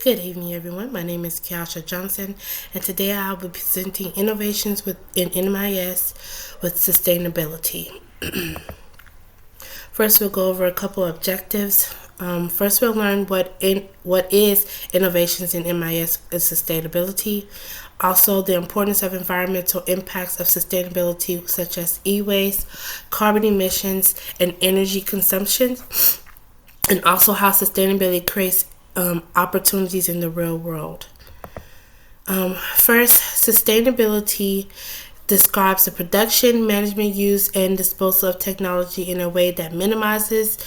Good evening, everyone. My name is Kiasha Johnson, and today I'll be presenting innovations in MIS with sustainability. First, we'll go over a couple of objectives. First, we'll learn what is innovations in MIS and sustainability. Also, the importance of environmental impacts of sustainability, such as e-waste, carbon emissions, and energy consumption, and also how sustainability creates opportunities in the real world. First, sustainability describes the production, management, use, and disposal of technology in a way that minimizes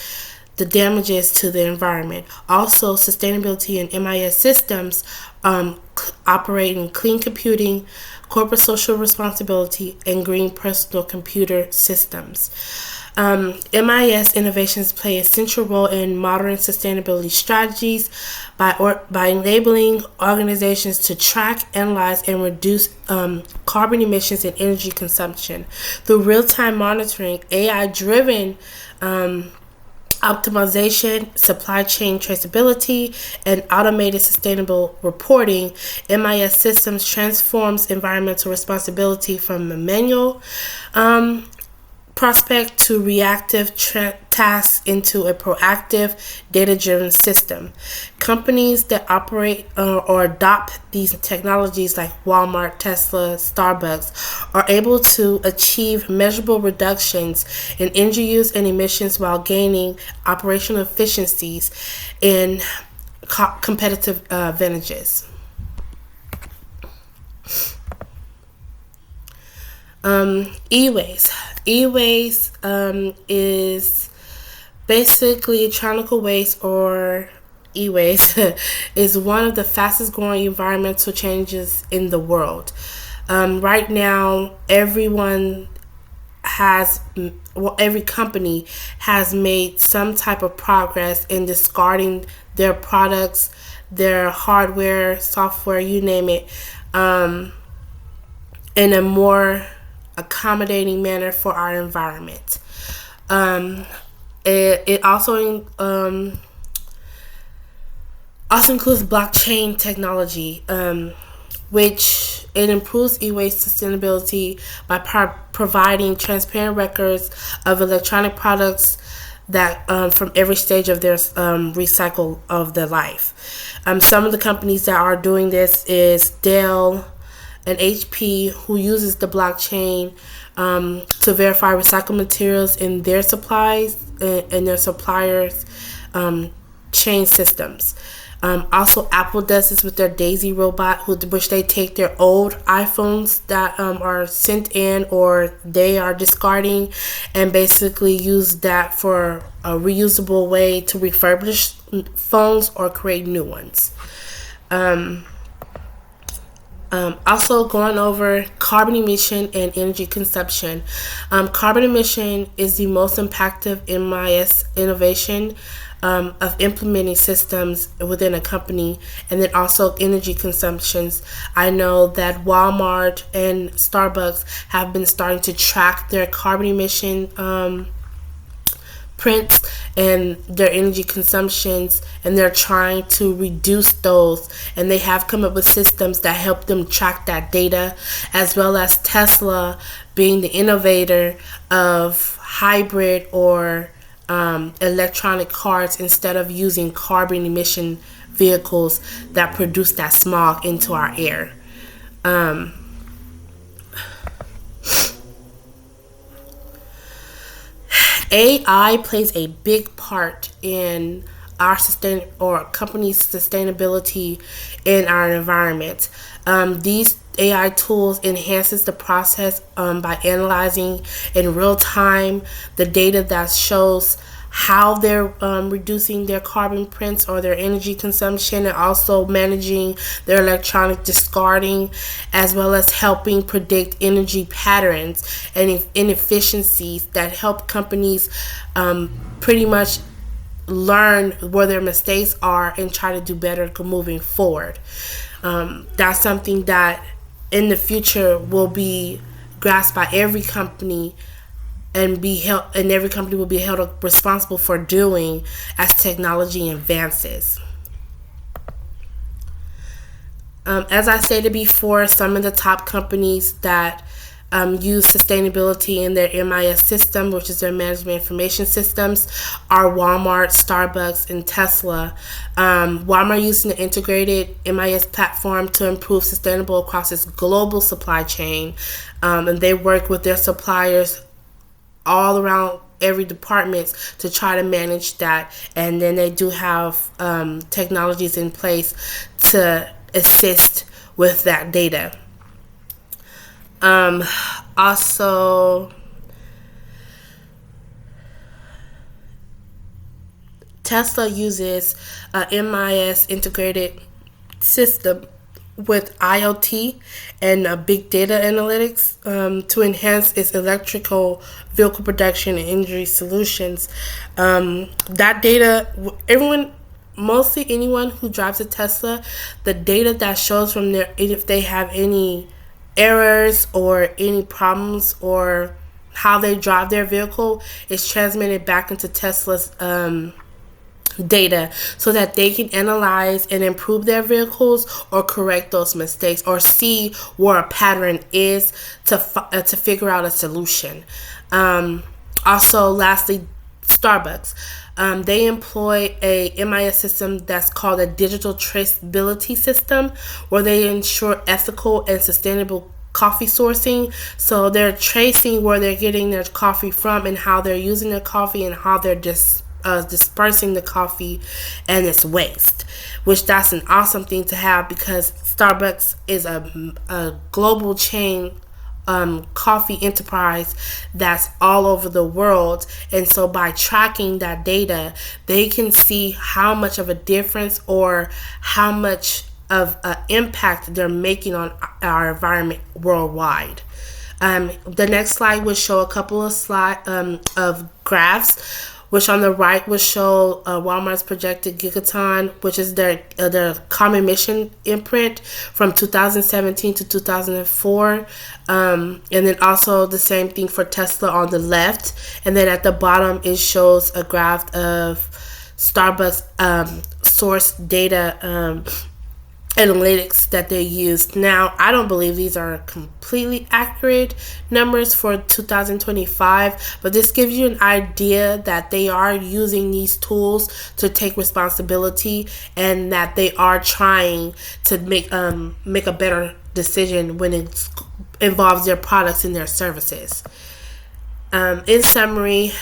the damages to the environment. Also, sustainability in MIS systems operate in clean computing, corporate social responsibility, and green personal computer systems. MIS innovations play a central role in modern sustainability strategies by enabling organizations to track, analyze, and reduce carbon emissions and energy consumption. Through real-time monitoring, AI-driven optimization, supply chain traceability, and automated sustainable reporting, MIS systems transforms environmental responsibility from a manual prospect to reactive tasks into a proactive, data-driven system. Companies that operate or adopt these technologies like Walmart, Tesla, Starbucks are able to achieve measurable reductions in energy use and emissions while gaining operational efficiencies and competitive advantages. E-waste. E-waste is basically electronic waste, or e-waste is one of the fastest growing environmental changes in the world. Right now, every company has made some type of progress in discarding their products, their hardware, software, you name it, in a more accommodating manner for our environment. It also includes blockchain technology, which it improves e-waste sustainability by providing transparent records of electronic products that from every stage of their recycle of their life. Some of the companies that are doing this is Dell and HP, who uses the blockchain to verify recycled materials in their supplies and their suppliers' chain systems. Also, Apple does this with their Daisy robot, which they take their old iPhones that are sent in or they are discarding, and basically use that for a reusable way to refurbish phones or create new ones. Also going over carbon emission and energy consumption. Carbon emission is the most impactful MIS innovation of implementing systems within a company, and then also energy consumptions. I know that Walmart and Starbucks have been starting to track their carbon emission prints and their energy consumptions, and they're trying to reduce those, and they have come up with systems that help them track that data, as well as Tesla being the innovator of hybrid or electronic cars instead of using carbon emission vehicles that produce that smog into our air. AI plays a big part in our company's sustainability in our environment. These AI tools enhances the process by analyzing in real time the data that shows how they're reducing their carbon prints or their energy consumption, and also managing their electronic discarding, as well as helping predict energy patterns and inefficiencies that help companies pretty much learn where their mistakes are and try to do better moving forward. That's something that in the future will be grasped by every company and every company will be held responsible for doing as technology advances. As I stated before, some of the top companies that use sustainability in their MIS system, which is their management information systems, are Walmart, Starbucks, and Tesla. Walmart using the integrated MIS platform to improve sustainable across its global supply chain, and they work with their suppliers all around every department to try to manage that. And then they do have technologies in place to assist with that data. Also, Tesla uses a MIS integrated system with IoT and big data analytics to enhance its electrical vehicle production and energy solutions. That data, mostly anyone who drives a Tesla, the data that shows from there, if they have any errors or any problems or how they drive their vehicle, is transmitted back into Tesla's data so that they can analyze and improve their vehicles or correct those mistakes or see where a pattern is to figure out a solution. Also, lastly, Starbucks. They employ a MIS system that's called a digital traceability system, where they ensure ethical and sustainable coffee sourcing. So they're tracing where they're getting their coffee from and how they're using their coffee and how they're dispersing the coffee and its waste, which that's an awesome thing to have, because Starbucks is a global chain coffee enterprise that's all over the world. And so by tracking that data, they can see how much of a difference or how much of an impact they're making on our environment worldwide. The next slide will show a couple of graphs, which on the right will show Walmart's projected gigaton, which is their carbon emission imprint from 2017 to 2004. And then also the same thing for Tesla on the left. And then at the bottom, it shows a graph of Starbucks source data analytics that they used. Now, I don't believe these are completely accurate numbers for 2025, but this gives you an idea that they are using these tools to take responsibility and that they are trying to make a better decision when it involves their products and their services. In summary,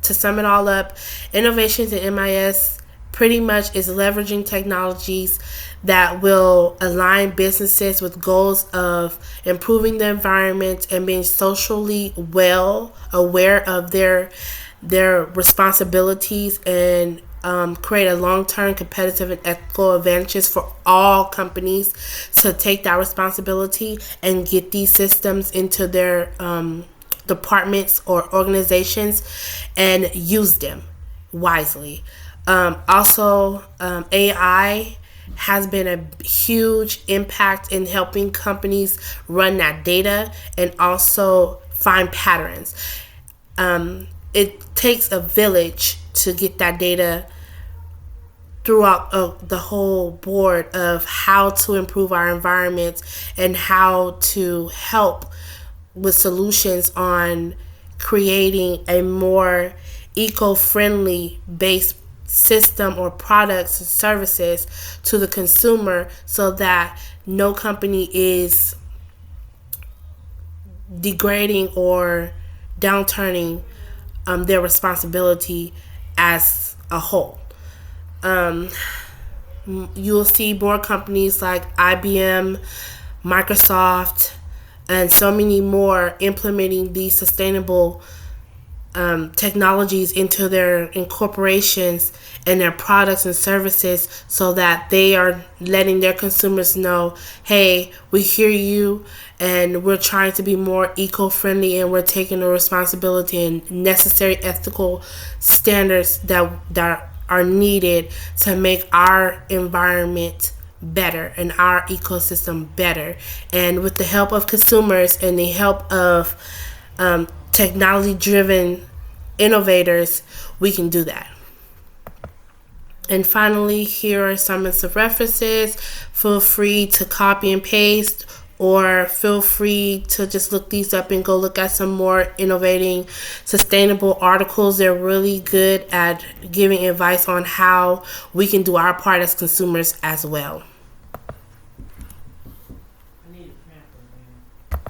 to sum it all up, innovations in MIS pretty much is leveraging technologies that will align businesses with goals of improving the environment and being socially well aware of their responsibilities, and create a long-term competitive and ethical advantages for all companies to take that responsibility and get these systems into their departments or organizations and use them wisely. Also, AI has been a huge impact in helping companies run that data and also find patterns. It takes a village to get that data throughout the whole board of how to improve our environment and how to help with solutions on creating a more eco-friendly based system or products and services to the consumer, so that no company is degrading or downturning their responsibility as a whole. You'll see more companies like IBM, Microsoft, and so many more implementing these sustainable technologies into their incorporations and their products and services, so that they are letting their consumers know, hey, we hear you and we're trying to be more eco-friendly and we're taking the responsibility and necessary ethical standards that are needed to make our environment better and our ecosystem better. And with the help of consumers and the help of technology-driven innovators, we can do that. And finally, here are some of the references. Feel free to copy and paste, or feel free to just look these up and go look at some more innovating, sustainable articles. They're really good at giving advice on how we can do our part as consumers as well.